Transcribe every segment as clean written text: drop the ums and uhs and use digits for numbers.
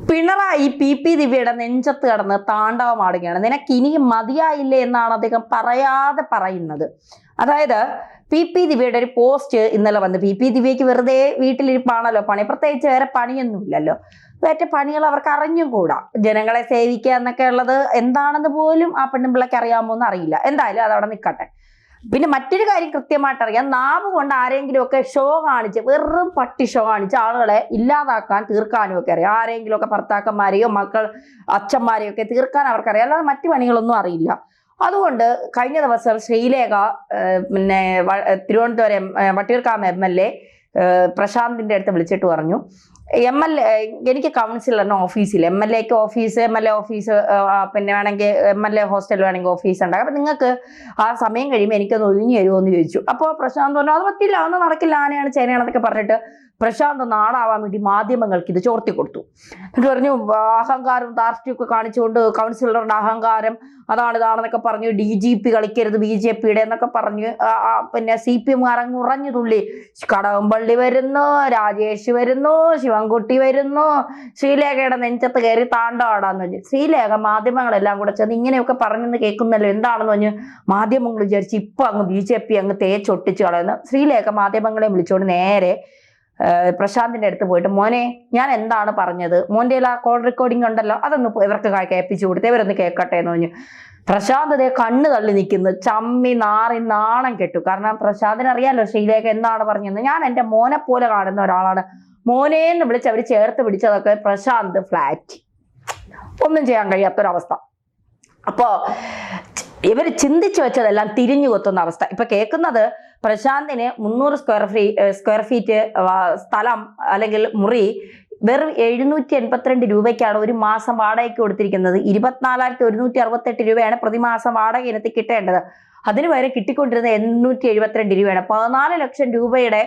Pinarayi P ദിവ്യയുടെ നെഞ്ചത്ത് കിടന്ന് താണ്ഡവമാടുകയാണ്. നിനക്ക് ഇനിയും മതിയായില്ലേ എന്നാണ് അദ്ദേഹം പറയാതെ പറയുന്നത്. അതായത് പി ദിവ്യയുടെ ഒരു പോസ്റ്റ് ഇന്നലെ വന്ന്, പി ദിവ്യക്ക് വെറുതെ വീട്ടിലിരിപ്പാണല്ലോ പണി, പ്രത്യേകിച്ച് വേറെ പണിയൊന്നുമില്ലല്ലോ, വേറ്റ പണികൾ അവർക്ക് അറിഞ്ഞും കൂടാ. ജനങ്ങളെ സേവിക്കുക എന്നൊക്കെ ഉള്ളത് എന്താണെന്ന് പോലും ആ പെണ്ണുമ്പിള്ളക്ക് അറിയാമോ എന്ന് അറിയില്ല. എന്തായാലും അതവിടെ നിൽക്കട്ടെ. പിന്നെ മറ്റൊരു കാര്യം കൃത്യമായിട്ട് അറിയാം, നാവ് കൊണ്ട് ആരെങ്കിലും ഒക്കെ ഷോ കാണിച്ച്, വെറും പട്ടി ഷോ കാണിച്ച് ആളുകളെ ഇല്ലാതാക്കാൻ തീർക്കാനും ഒക്കെ അറിയാം. ആരെങ്കിലും ഒക്കെ ഭർത്താക്കന്മാരെയോ അച്ഛന്മാരെയോ ഒക്കെ തീർക്കാൻ അവർക്കറിയാം, അല്ലാതെ മറ്റു പണികളൊന്നും അറിയില്ല. അതുകൊണ്ട് കഴിഞ്ഞ ദിവസം ശ്രീലേഖ തിരുവനന്തപുരം വട്ടിയൂർക്കാവ് MLA പ്രശാന്തിന്റെ അടുത്ത് വിളിച്ചിട്ട് പറഞ്ഞു, എനിക്ക് കൗൺസിലറിന് ഓഫീസിൽ MLA ഓഫീസ് പിന്നെ വേണമെങ്കിൽ MLA ഹോസ്റ്റൽ വേണമെങ്കിൽ ഓഫീസ് ഉണ്ടാകും, അപ്പൊ നിങ്ങൾക്ക് ആ സമയം കഴിയുമ്പോൾ എനിക്കൊന്ന് ഒഴിഞ്ഞു തരുമോ എന്ന് ചോദിച്ചു. അപ്പോൾ പ്രശാന്ത് പറഞ്ഞു അത് പറ്റില്ല, അതൊന്നും നടക്കില്ല, ആനയാണ് ചേനയാണെന്നൊക്കെ പറഞ്ഞിട്ട് പ്രശാന്ത് നാടാവാൻ വേണ്ടി മാധ്യമങ്ങൾക്ക് ഇത് ചോർത്തി കൊടുത്തു. എന്നിട്ട് പറഞ്ഞു അഹങ്കാരം ധാർഷ്ട്യമൊക്കെ കാണിച്ചുകൊണ്ട് കൗൺസിലറുടെ അഹങ്കാരം ഇതാണെന്നൊക്കെ പറഞ്ഞു, DGP കളിക്കരുത് BJPയുടെ എന്നൊക്കെ പറഞ്ഞ് പിന്നെ CPM ഉറഞ്ഞു തുള്ളി. കടകംപള്ളി വരുന്നു, രാജേഷ് വരുന്നു, ശിവൻകുട്ടി വരുന്നു, ശ്രീലേഖയുടെ നെഞ്ചത്ത് കയറി താണ്ടാടാന്ന് പറഞ്ഞു. ശ്രീലേഖ മാധ്യമങ്ങളെല്ലാം കൂടെ ചെന്ന് ഇങ്ങനെയൊക്കെ പറഞ്ഞെന്ന് കേൾക്കുന്നല്ലോ, എന്താണെന്ന് പറഞ്ഞ് മാധ്യമങ്ങൾ വിചാരിച്ച് ഇപ്പൊ അങ്ങ് BJP അങ്ങ് തേച്ചൊട്ടിച്ച് കളയുന്നു. ശ്രീലേഖ മാധ്യമങ്ങളെ വിളിച്ചുകൊണ്ട് നേരെ പ്രശാന്തിന്റെ അടുത്ത് പോയിട്ട്, മോനെ ഞാൻ എന്താണ് പറഞ്ഞത്, മോന്റെ ആ കോൾ റെക്കോർഡിംഗ് ഉണ്ടല്ലോ അതൊന്ന് ഇവർക്ക് കേൾപ്പിച്ചു കൊടുത്തേ, ഇവരൊന്ന് കേൾക്കട്ടെ എന്ന് പറഞ്ഞു. പ്രശാന്ത് അതേ കണ്ണ് തള്ളി നിൽക്കുന്നു, ചമ്മി നാറി നാണം കെട്ടു. കാരണം പ്രശാന്തിന് അറിയാലോ ശ്രീലേഖ എന്താണ് പറഞ്ഞത്. ഞാൻ എൻ്റെ മോനെ പോലെ കാണുന്ന ഒരാളാണ്, മോനേന്ന് വിളിച്ച് അവർ ചേർത്ത് പിടിച്ചതൊക്കെ പ്രശാന്ത് ഫ്ലാറ്റ്, ഒന്നും ചെയ്യാൻ കഴിയാത്തൊരവസ്ഥ. അപ്പോ ഇവർ ചിന്തിച്ചു വെച്ചതെല്ലാം തിരിഞ്ഞു കൊത്തുന്ന അവസ്ഥ. ഇപ്പൊ കേൾക്കുന്നത് പ്രശാന്തിന് 300 സ്ക്വയർ ഫീറ്റ് സ്ഥലം അല്ലെങ്കിൽ മുറി വെറും 782 രൂപയ്ക്കാണ് ഒരു മാസം വാടകയ്ക്ക് കൊടുത്തിരിക്കുന്നത്. 24,168 രൂപയാണ് പ്രതിമാസം വാടക ഇനത്തിൽ കിട്ടേണ്ടത്. അതിന് വരെ കിട്ടിക്കൊണ്ടിരുന്നത് 872 രൂപയാണ്. 14 ലക്ഷം രൂപയുടെ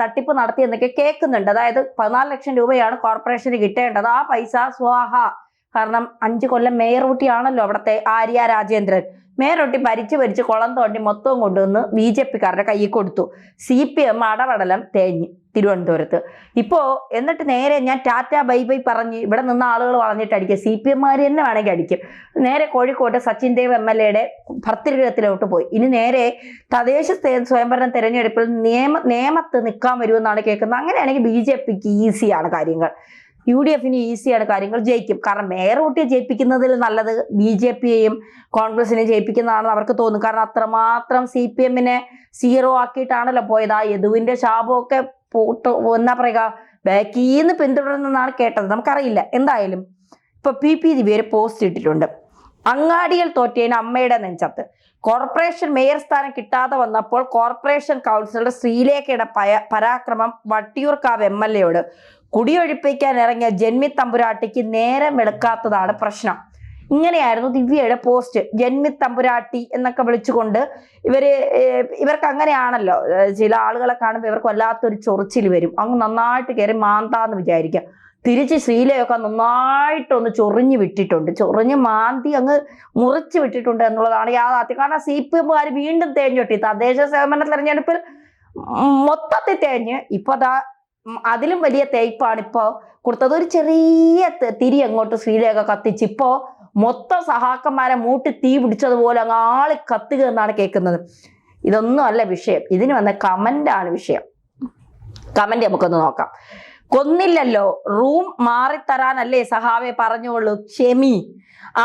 തട്ടിപ്പ് നടത്തിയെന്നൊക്കെ കേൾക്കുന്നുണ്ട്. അതായത് 14 ലക്ഷം രൂപയാണ് കോർപ്പറേഷന് കിട്ടേണ്ടത്. ആ പൈസ സ്വാഹ. കാരണം 5 കൊല്ലം മേയർ ഊട്ടിയാണല്ലോ അവിടുത്തെ ആര്യ രാജേന്ദ്രൻ. മേയറൊട്ടി ഭരിച്ച് കുളം തോണ്ടി മൊത്തവും കൊണ്ടുവന്ന് BJPക്കാരുടെ കയ്യിൽ കൊടുത്തു. CPM അടപടലം തേഞ്ഞ് തിരുവനന്തപുരത്ത്. എന്നിട്ട് നേരെ ഞാൻ ടാറ്റ ബൈ ബൈ പറഞ്ഞ് ഇവിടെ നിന്ന് ആളുകൾ വളഞ്ഞിട്ട് അടിക്കും, CPM-മാർ തന്നെ വേണമെങ്കിൽ അടിക്കും. നേരെ കോഴിക്കോട്ട് സച്ചിൻ ദേവ് MLA-യുടെ ഭർത്തൃഗൃഹത്തിലോട്ട് പോയി. ഇനി നേരെ തദ്ദേശ സ്വയംഭരണ തെരഞ്ഞെടുപ്പിൽ നിയമത്ത് നിൽക്കാൻ വരുമെന്നാണ് കേൾക്കുന്നത്. അങ്ങനെയാണെങ്കിൽ BJPക്ക് ഈസിയാണ് കാര്യങ്ങൾ, UDF-ന് ഈസിയാണ് കാര്യങ്ങൾ, ജയിക്കും. കാരണം മേയർ ഊട്ടിയെ ജയിപ്പിക്കുന്നതിൽ നല്ലത് BJPയെയും കോൺഗ്രസിനെ ജയിപ്പിക്കുന്നതാണെന്ന് അവർക്ക് തോന്നും. കാരണം അത്രമാത്രം CPM-നെ 0 ആക്കിയിട്ടാണല്ലോ പോയത്. ആ യദുവിന്റെ ശാപമൊക്കെ എന്നാ പറയുക, ബാക്കീന്ന് പിന്തുടരുന്നെന്നാണ് കേട്ടത്, നമുക്കറിയില്ല. എന്തായാലും ഇപ്പൊ പി ദിവ്യ ഒരു പോസ്റ്റ് ഇട്ടിട്ടുണ്ട്. അങ്ങാടിയിൽ തോറ്റേന് അമ്മയുടെ നെഞ്ചത്ത്. കോർപ്പറേഷൻ മേയർ സ്ഥാനം കിട്ടാതെ വന്നപ്പോൾ കോർപ്പറേഷൻ കൗൺസിലർ ശ്രീലേഖയുടെ പരാക്രമം വട്ടിയൂർക്കാവ് MLA-യോട്. കുടിയൊഴിപ്പിക്കാൻ ഇറങ്ങിയ ജന്മി തമ്പുരാട്ടിക്ക് നേരം വെളുക്കാത്തതാണ് പ്രശ്നം. ഇങ്ങനെയായിരുന്നു ദിവ്യയുടെ പോസ്റ്റ്. ജന്മി തമ്പുരാട്ടി എന്നൊക്കെ വിളിച്ചുകൊണ്ട് ഇവർക്ക് അങ്ങനെയാണല്ലോ, ചില ആളുകളെ കാണുമ്പോൾ ഇവർക്ക് വല്ലാത്തൊരു ചൊറിച്ചിൽ വരും. അങ്ങ് നന്നായിട്ട് കയറി മാന്താന്ന് വിചാരിക്കാം. തിരിച്ച് ശ്രീലയൊക്കെ നന്നായിട്ടൊന്ന് ചൊറിഞ്ഞു വിട്ടിട്ടുണ്ട്, ചൊറിഞ്ഞ് മാന്തി അങ്ങ് മുറിച്ച് വിട്ടിട്ടുണ്ട് എന്നുള്ളതാണ് യാഥാർത്ഥ്യം. കാരണം CPM-കാർ വീണ്ടും തേഞ്ഞൊട്ടി. തദ്ദേശ സ്വയംഭരണ തെരഞ്ഞെടുപ്പിൽ മൊത്തത്തിൽ തേഞ്ഞ് ഇപ്പൊ അതിലും വലിയ തേയ്പാണ് ഇപ്പോ കൊടുത്തത്. ഒരു ചെറിയ തിരി അങ്ങോട്ട് ശ്രീലേഖ കത്തിച്ച് ഇപ്പോ മൊത്തം സഹാക്കന്മാരെ മൂട്ടി തീ പിടിച്ചതുപോലെ അങ്ങ് ആളി കത്തുക എന്നാണ് കേൾക്കുന്നത്. ഇതൊന്നും അല്ല വിഷയം, ഇതിന് വന്ന കമന്റാണ് വിഷയം. കമന്റ് നമുക്കൊന്ന് നോക്കാം. കൊന്നില്ലല്ലോ, റൂം മാറിത്തരാനല്ലേ സഹാവെ പറഞ്ഞോളൂ, ക്ഷമി.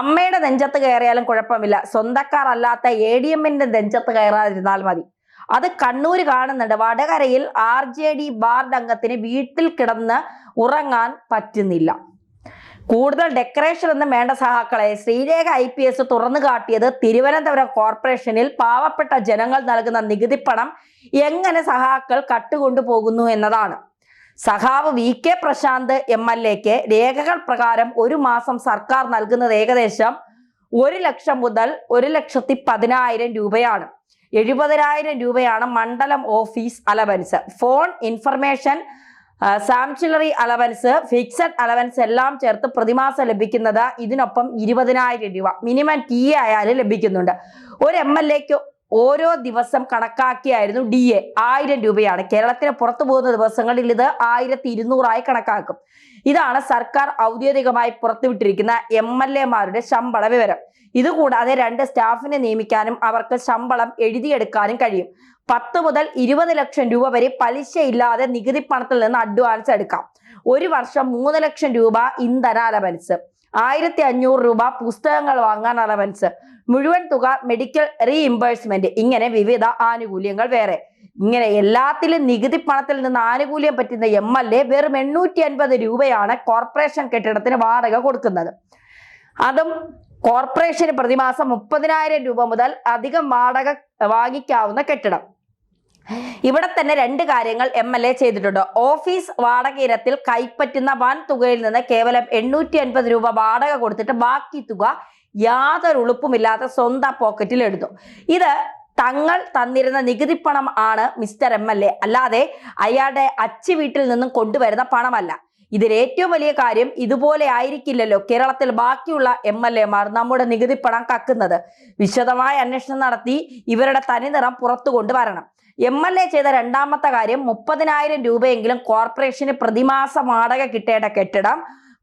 അമ്മയുടെ നെഞ്ചത്ത് കയറിയാലും കുഴപ്പമില്ല, സ്വന്തക്കാർ അല്ലാത്ത ADM-ന്റെ നെഞ്ചത്ത് കയറാതിരുന്നാൽ മതി. അത് കണ്ണൂര് കാണുന്നുണ്ട്. വടകരയിൽ RJD ബാർഡ് അംഗത്തിന് വീട്ടിൽ കിടന്ന് ഉറങ്ങാൻ പറ്റുന്നില്ല. കൂടുതൽ ഡെക്കറേഷൻ ഒന്നും വേണ്ട സഹാക്കളെ. ശ്രീലേഖ IPS തുറന്നു കാട്ടിയത് തിരുവനന്തപുരം കോർപ്പറേഷനിൽ പാവപ്പെട്ട ജനങ്ങൾ നൽകുന്ന നികുതിപ്പണം എങ്ങനെ സഹാക്കൾ കട്ടുകൊണ്ടുപോകുന്നു എന്നതാണ്. സഖാവ് VK പ്രശാന്ത് MLA-ക്ക് രേഖകൾ പ്രകാരം ഒരു മാസം സർക്കാർ നൽകുന്നത് ഏകദേശം 1 ലക്ഷം മുതൽ 1,10,000 രൂപയാണ്. 70,000 രൂപയാണ് മണ്ഡലം office allowance, phone information, sumptuary allowance, fixed allowance എല്ലാം ചേർത്ത് പ്രതിമാസം ലഭിക്കുന്നത് ഇതിനൊപ്പം 20,000 രൂപ മിനിമം TA ആയാലും ലഭിക്കുന്നുണ്ട്. ഒരു MLA-ക്ക് ഓരോ ദിവസം കണക്കാക്കിയായിരുന്നു DA 1000 രൂപയാണ്. കേരളത്തിന് പുറത്തു പോകുന്ന ദിവസങ്ങളിൽ ഇത് 1200 കണക്കാക്കും. ഇതാണ് സർക്കാർ ഔദ്യോഗികമായി പുറത്തുവിട്ടിരിക്കുന്ന MLA-മാരുടെ ശമ്പള വിവരം. ഇതുകൂടാതെ 2 സ്റ്റാഫിനെ നിയമിക്കാനും അവർക്ക് ശമ്പളം എഴുതിയെടുക്കാനും കഴിയും. 10 മുതൽ 20 ലക്ഷം രൂപ വരെ പലിശയില്ലാതെ നികുതി പണത്തിൽ നിന്ന് അഡ്വാൻസ് എടുക്കാം. ഒരു വർഷം 3 ലക്ഷം രൂപ ഇന്ധന അലവൻസ്, 1500 രൂപ പുസ്തകങ്ങൾ വാങ്ങാൻ അലവൻസ്, മുഴുവൻ തുക മെഡിക്കൽ റീഇംബേഴ്സ്മെന്റ്, ഇങ്ങനെ വിവിധ ആനുകൂല്യങ്ങൾ വേറെ. ഇങ്ങനെ എല്ലാത്തിലും നികുതി പണത്തിൽ നിന്ന് ആനുകൂല്യം പറ്റുന്ന MLA വെറും 850 രൂപയാണ് കോർപ്പറേഷൻ കെട്ടിടത്തിന് വാടക കൊടുക്കുന്നത്. അതും കോർപ്പറേഷന് പ്രതിമാസം 30,000 രൂപ മുതൽ അധികം വാടക വാങ്ങിക്കാവുന്ന കെട്ടിടം. ഇവിടെ തന്നെ 2 കാര്യങ്ങൾ MLA ചെയ്തിട്ടുണ്ട്. ഓഫീസ് വാടക ഇനത്തിൽ കൈപ്പറ്റുന്ന വൻ തുകയിൽ നിന്ന് കേവലം 850 രൂപ വാടക കൊടുത്തിട്ട് ബാക്കി തുക യാതൊരു ഉളുപ്പുമില്ലാതെ സ്വന്തം പോക്കറ്റിൽ എടുത്തു. ഇത് തങ്ങൾ തന്നിരുന്ന നികുതി പണം ആണ് മിസ്റ്റർ MLA, അല്ലാതെ അയാളുടെ അച്ചി വീട്ടിൽ നിന്നും കൊണ്ടുവരുന്ന പണമല്ല. ഇതിൽ ഏറ്റവും വലിയ കാര്യം, ഇതുപോലെ ആയിരിക്കില്ലല്ലോ കേരളത്തിൽ ബാക്കിയുള്ള MLA-മാർ നമ്മുടെ നികുതി പണം കക്കുന്നത്. വിശദമായ അന്വേഷണം നടത്തി ഇവരുടെ തനിനിറം പുറത്തു കൊണ്ടുവരണം. MLA ചെയ്ത രണ്ടാമത്തെ കാര്യം, 30,000 രൂപയെങ്കിലും കോർപ്പറേഷന് പ്രതിമാസ വാടക കിട്ടേണ്ട കെട്ടിടം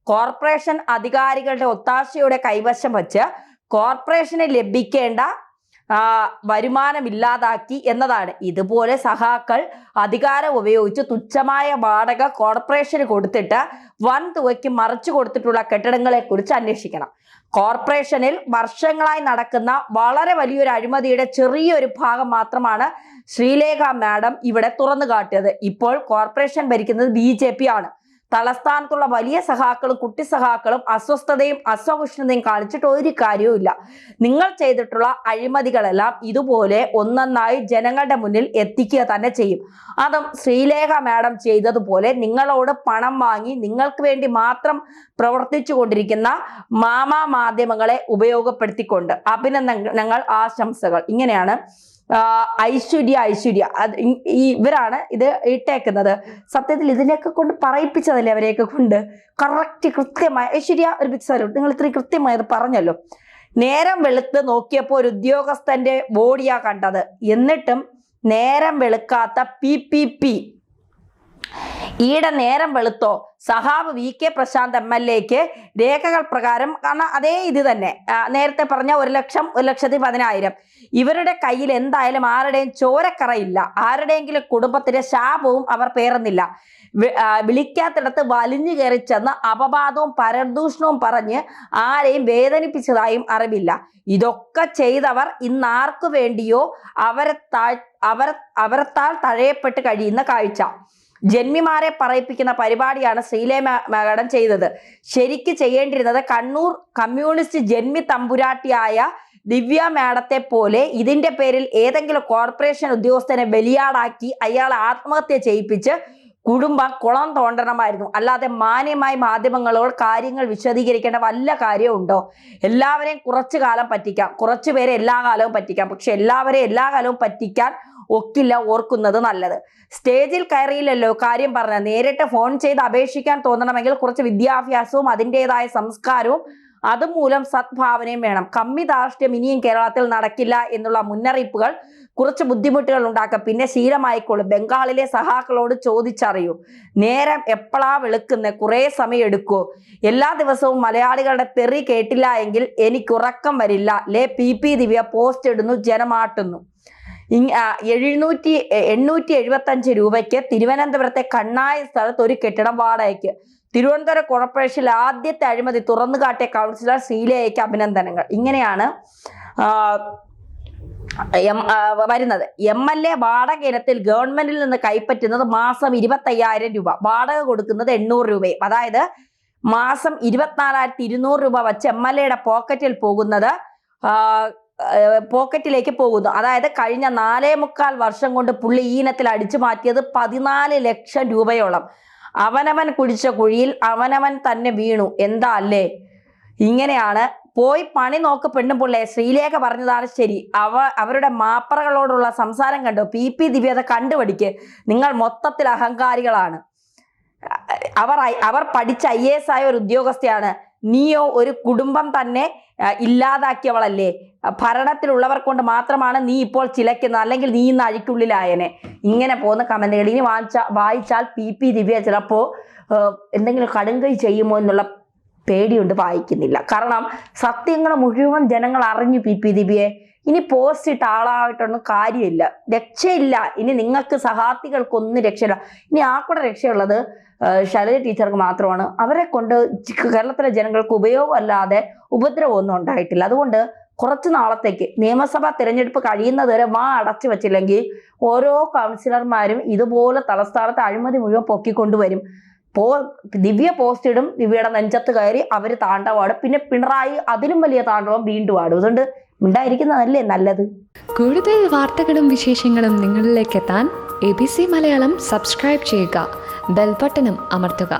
കോർപ്പറേഷൻ അധികാരികളുടെ ഒത്താശയോടെ കൈവശം വച്ച് കോർപ്പറേഷന് ലഭിക്കേണ്ട വരുമാനമില്ലാതാക്കി എന്നതാണ്. ഇതുപോലെ സഹാക്കൾ അധികാരം ഉപയോഗിച്ച് തുച്ഛമായ വാടക കോർപ്പറേഷന് കൊടുത്തിട്ട് വൻ തുകയ്ക്ക് മറിച്ചു കൊടുത്തിട്ടുള്ള കെട്ടിടങ്ങളെ കുറിച്ച് അന്വേഷിക്കണം. കോർപ്പറേഷനിൽ വർഷങ്ങളായി നടക്കുന്ന വളരെ വലിയൊരു അഴിമതിയുടെ ചെറിയൊരു ഭാഗം മാത്രമാണ് ശ്രീലേഖ മാഡം ഇവിടെ തുറന്നു കാട്ടിയത്. ഇപ്പോൾ കോർപ്പറേഷൻ ഭരിക്കുന്നത് BJP ആണ്. തലസ്ഥാനത്തുള്ള വലിയ സഹാക്കളും കുട്ടി സഹാക്കളും അസ്വസ്ഥതയും അസഹിഷ്ണുതയും കാണിച്ചിട്ട് ഒരു കാര്യവും ഇല്ല. നിങ്ങൾ ചെയ്തിട്ടുള്ള അഴിമതികളെല്ലാം ഇതുപോലെ ഒന്നൊന്നായി ജനങ്ങളുടെ മുന്നിൽ എത്തിക്കുക തന്നെ ചെയ്യും. അതും ശ്രീലേഖ മാഡം ചെയ്തതുപോലെ നിങ്ങളോട് പണം വാങ്ങി നിങ്ങൾക്ക് വേണ്ടി മാത്രം പ്രവർത്തിച്ചു കൊണ്ടിരിക്കുന്ന മാധ്യമങ്ങളെ ഉപയോഗപ്പെടുത്തിക്കൊണ്ട്. അഭിനന്ദനങ്ങൾ, ആശംസകൾ. ഇങ്ങനെയാണ് ഐശ്വര്യ ഇവരാണ് ഇത് ഇട്ടേക്കുന്നത്. സത്യത്തിൽ ഇതിനെയൊക്കെ കൊണ്ട് പറയിപ്പിച്ചതല്ലേ അവരെയൊക്കെ കൊണ്ട്. കൃത്യമായി ഐശ്വര്യ ഒരു ബിഗ് സാലൂട്ട്, നിങ്ങൾ ഇത്രയും കൃത്യമായത് പറഞ്ഞല്ലോ. നേരം വെളുത്ത് നോക്കിയപ്പോൾ ഒരു ഉദ്യോഗസ്ഥന്റെ ബോഡിയാ കണ്ടത്. എന്നിട്ടും നേരം വെളുക്കാത്ത PPP. ഈയിടെ നേരം വെളുത്തോ സഹാബ് VK പ്രശാന്ത് MLA-ക്ക് രേഖകൾ പ്രകാരം, കാരണം അതേ ഇത് തന്നെ നേരത്തെ പറഞ്ഞ 1 ലക്ഷം 1,10,000. ഇവരുടെ കയ്യിൽ എന്തായാലും ആരുടെയും ചോരക്കറയില്ല. ആരുടെയെങ്കിലും കുടുംബത്തിന്റെ ശാപവും അവർ പേറുന്നില്ല. വിളിക്കാത്തിടത്ത് വലിഞ്ഞു കയറി ചെന്ന് അപവാദവും പരദൂഷണവും പറഞ്ഞ് ആരെയും വേദനിപ്പിച്ചതായും അറിവില്ല. ഇതൊക്കെ ചെയ്തവർ ഇന്ന് ആർക്കു വേണ്ടിയോ അവരത്താൽ തഴയപ്പെട്ട് കഴിയുന്ന കാഴ്ച. ജന്മിമാരെ പറയിപ്പിക്കുന്ന പരിപാടിയാണ് ശ്രീലേഖ മാഡം ചെയ്തത്. ശരിക്ക് ചെയ്യേണ്ടിരുന്നത് കണ്ണൂർ കമ്മ്യൂണിസ്റ്റ് ജന്മി തമ്പുരാട്ടിയായ ദിവ്യ മാഡത്തെ പോലെ ഇതിന്റെ പേരിൽ ഏതെങ്കിലും കോർപ്പറേഷൻ ഉദ്യോഗസ്ഥനെ ബലിയാടാക്കി അയാളെ ആത്മഹത്യ ചെയ്യിപ്പിച്ച് കുളം തോണ്ടണമായിരുന്നു. അല്ലാതെ മാന്യമായി മാധ്യമങ്ങളോട് കാര്യങ്ങൾ വിശദീകരിക്കേണ്ട വല്ല കാര്യമുണ്ടോ? എല്ലാവരെയും കുറച്ചു കാലം പറ്റിക്കാം, കുറച്ചു പേരെ എല്ലാ കാലവും പറ്റിക്കാം. പക്ഷെ എല്ലാവരെയും എല്ലാ കാലവും പറ്റിക്കാൻ ഒക്കില്ല, ഓർക്കുന്നത് നല്ലത്. സ്റ്റേജിൽ കയറിയില്ലല്ലോ കാര്യം പറഞ്ഞ, നേരിട്ട് ഫോൺ ചെയ്ത് അപേക്ഷിക്കാൻ തോന്നണമെങ്കിൽ കുറച്ച് വിദ്യാഭ്യാസവും അതിൻ്റെതായ സംസ്കാരവും അതുമൂലം സദ്ഭാവനയും വേണം. കമ്മി ധാർഷ്ട്യം ഇനിയും കേരളത്തിൽ നടക്കില്ല എന്നുള്ള മുന്നറിയിപ്പുകൾ കുറച്ച് ബുദ്ധിമുട്ടുകൾ ഉണ്ടാക്കാം. പിന്നെ ശീലമായിക്കോളും. ബംഗാളിലെ സഹാക്കളോട് ചോദിച്ചറിയൂ, നേരം എപ്പോഴാ വെളുക്കുന്ന, കുറെ സമയം എടുക്കുമോ? എല്ലാ ദിവസവും മലയാളികളുടെ തെറി കേട്ടില്ല എങ്കിൽ എനിക്കുറക്കം വരില്ല. PP ദിവ്യ പോസ്റ്റ് ഇടുന്നു, ജനമാട്ടുന്നു. 875 രൂപയ്ക്ക് തിരുവനന്തപുരത്തെ കണ്ണായ സ്ഥലത്ത് ഒരു കെട്ടിടം വാടകയ്ക്ക്. തിരുവനന്തപുരം കോർപ്പറേഷനിൽ ആദ്യത്തെ അഴിമതി തുറന്നു കാട്ടിയ കൗൺസിലർ ശ്രീലേഖയ്ക്ക് അഭിനന്ദനങ്ങൾ. ഇങ്ങനെയാണ് വരുന്നത്. MLA വാടക ഇനത്തിൽ ഗവൺമെന്റിൽ നിന്ന് കൈപ്പറ്റുന്നത് മാസം 25,000 രൂപ, വാടക കൊടുക്കുന്നത് 800 രൂപയും. അതായത് മാസം 24,200 രൂപ വച്ച് MLA-യുടെ പോക്കറ്റിലേക്ക് പോകുന്നു. അതായത് കഴിഞ്ഞ 4.25 വർഷം കൊണ്ട് പുള്ളി ഈ ഇനത്തിൽ അടിച്ചു മാറ്റിയത് 14 ലക്ഷം രൂപയോളം. അവനവൻ കുഴിച്ച കുഴിയിൽ അവനവൻ തന്നെ വീണു. എന്താ അല്ലേ? ഇങ്ങനെയാണ്. പോയി പണി നോക്ക് പെണ്ണുപിള്ളേ, ശ്രീലേഖ പറഞ്ഞതാണ് ശരി. അവരുടെ മാപ്പറകളോടുള്ള സംസാരം കണ്ടോ? PP ദിവ്യത കണ്ടുപിടിക്ക്. നിങ്ങൾ മൊത്തത്തിൽ അഹങ്കാരികളാണ്. അവർ പഠിച്ച IAS ആയ ഒരു ഉദ്യോഗസ്ഥയാണ്. നീയോ ഒരു കുടുംബം തന്നെ ഇല്ലാതാക്കിയവളല്ലേ? ഭരണത്തിലുള്ളവർ കൊണ്ട് മാത്രമാണ് നീ ഇപ്പോൾ ചിലയ്ക്കുന്നത്, അല്ലെങ്കിൽ നീ ഇന്ന് അഴിക്കുള്ളിലായനെ. ഇങ്ങനെ പോകുന്ന കമന്റുകൾ ഇനി വായിച്ചാൽ പി ദിവ്യ ചിലപ്പോൾ എന്തെങ്കിലും കടുങ്കൈ ചെയ്യുമോ എന്നുള്ള പേടിയുണ്ട്, വായിക്കുന്നില്ല. കാരണം സത്യങ്ങൾ മുഴുവൻ ജനങ്ങൾ അറിഞ്ഞു പി ദിവ്യയെ. ഇനി പോസ്റ്റ് ഇട്ട ആളായിട്ടൊന്നും കാര്യമില്ല, രക്ഷയില്ല. ഇനി നിങ്ങൾക്ക് സഹാർത്ഥികൾക്കൊന്നും രക്ഷയില്ല. ഇനി ആ കൂടെ രക്ഷയുള്ളത് ശൈലജ ടീച്ചർക്ക് മാത്രമാണ്. അവരെ കൊണ്ട് കേരളത്തിലെ ജനങ്ങൾക്ക് ഉപയോഗമല്ലാതെ ഉപദ്രവമൊന്നും ഉണ്ടായിട്ടില്ല. അതുകൊണ്ട് കുറച്ച് നാളത്തേക്ക് നിയമസഭാ തിരഞ്ഞെടുപ്പ് കഴിയുന്നതുവരെ അടച്ചു വെച്ചില്ലെങ്കിൽ ഓരോ കൗൺസിലർമാരും ഇതുപോലെ തലസ്ഥാനത്ത് അഴിമതി മുഴുവൻ പൊക്കിക്കൊണ്ടുവരും. ദിവ്യ പോസ്റ്റ് ഇടും, ദിവ്യയുടെ നെഞ്ചത്ത് കയറി അവർ താണ്ഡവമാടും. പിന്നെ പിണറായി അതിലും വലിയ താണ്ഡവം വീണ്ടും ആടും. അതുകൊണ്ട് ഉണ്ടായിരിക്കുന്നതല്ലേ നല്ലത്. കൂടുതൽ വാർത്തകളും വിശേഷങ്ങളും നിങ്ങളിലേക്ക് എത്താൻ ABC മലയാളം സബ്സ്ക്രൈബ് ചെയ്യുക, ബെൽ ബട്ടണും അമർത്തുക.